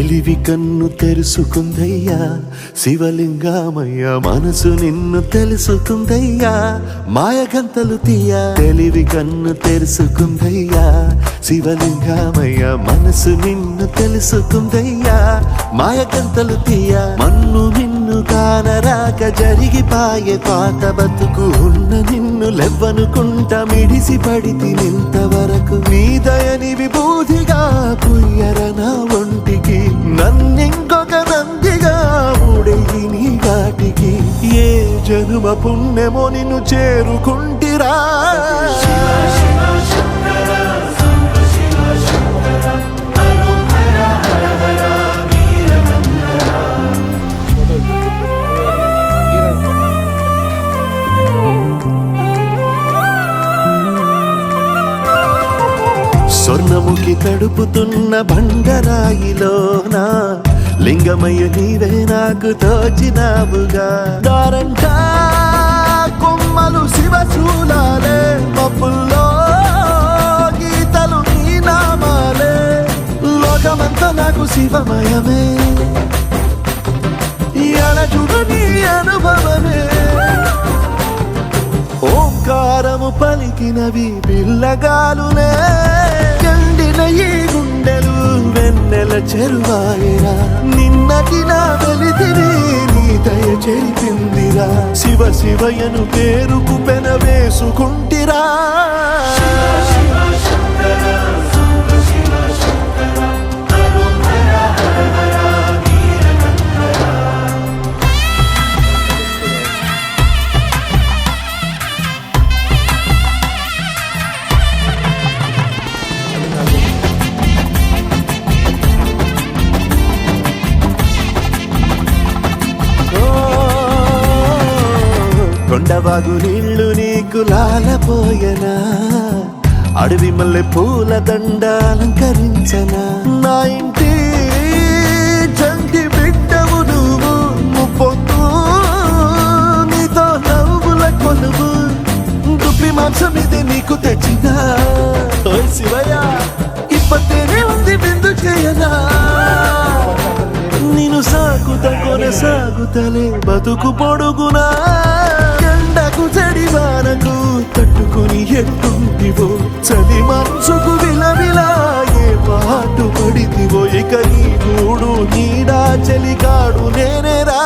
తెలివి కన్ను తెరుసుకుందయ్యా శివలింగమయ్య మనసు నిన్ను తెలుసుకుందయ్యా మాయగంతలు తీయ తెలివి కన్ను తెరుసుకుందయ్యా శివలింగమయ్య మనసు నిన్ను తెలుసుకుందయ్యా మాయగంతలు తీయ మన్ను నిన్ను కానరాక జరిగిపాయే పాత బతుకు ఉన్న నిన్ను లెవ్వనుకుంటా మిడిసి పడితి నింతవరకు నీ దయని విభూతిగా పుయ్యర నా ఒంటికి నన్నింకొక నందిగా ఊడెయ్యి నీ ఘాటికి ఏ జనుమ పుణ్యమో నిన్ను చేరుకుంటిరా స్వర్ణముఖి తడుపుతున్న బండరాయిలోన లింగమయ్య నీవే నాకు తోచినావుగా దారంట కొమ్మలు శివశూలాలే మబ్బుల్లో గీతలు నీ నామాలే లోకమంతా నాకు శివమయమే అలజుడు నీ అనుభవమే ఓంకారము పలికినవి పిల్లగాలునే ఎండిన ఈ గుండెలు వెన్నెల చెరువాయరా నిన్నటి నా వెలితిని నీ దయ చెరిపిందిరా శివ శివయను పేరుకు పెన వేసుకుంటిరా కొండవాగు నీళ్లు నీకు లాలపోయనా అడవి మల్లె పూల దండ అలంకరించనా నా ఇంటి చంటి బిడ్డవు నువ్వు ముప్పొద్దు నీతో నవ్వుల కొలువు దుప్పి మాంసం ఇది నీకు తెచ్చినా ఓ శివయ్య ఇప్పటినే ఉంది బిందు చేయనా నిన్ను సాగుత కొనసాగుతలే బతుకు పొడుగునా ఎండకు చెడివానకు తట్టుకుని ఎట్టుంటివో చలి మనసుకు విలవిలా ఏ పాటు పడితివో ఇక నీ గూడు నీడా చెలికాడు నేనేరా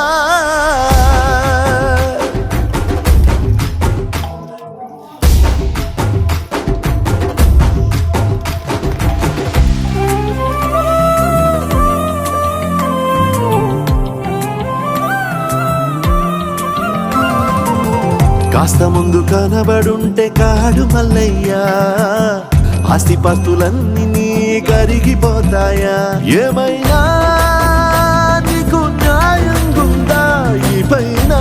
కాస్త ముందు కనబడుంటే కాడు మల్లయ్యా ఆస్తిపాస్తులన్నీ నీ కరిగిపోతాయా ఏమైనా నీకు న్యాయం గుందా ఈ పైన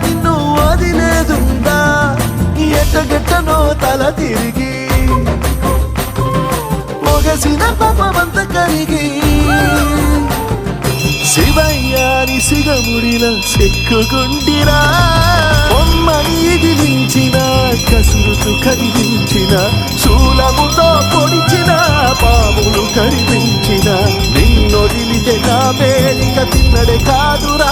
నిన్ను వదిలేదుందా ఎట్టగెట్టనో తల తిరిగి మొగసిన పాపమంత కరిగి శివయ్యాని సిగముడిలో చెక్కుకుంటిరా బొమ్మని ఇదిలించిన కసురుతూ కదిలించిన శూలముతో పొడిచిన పాములు కరిపించిన నిన్నొదిలితే నా పేరిక తిన్నడే కాదురా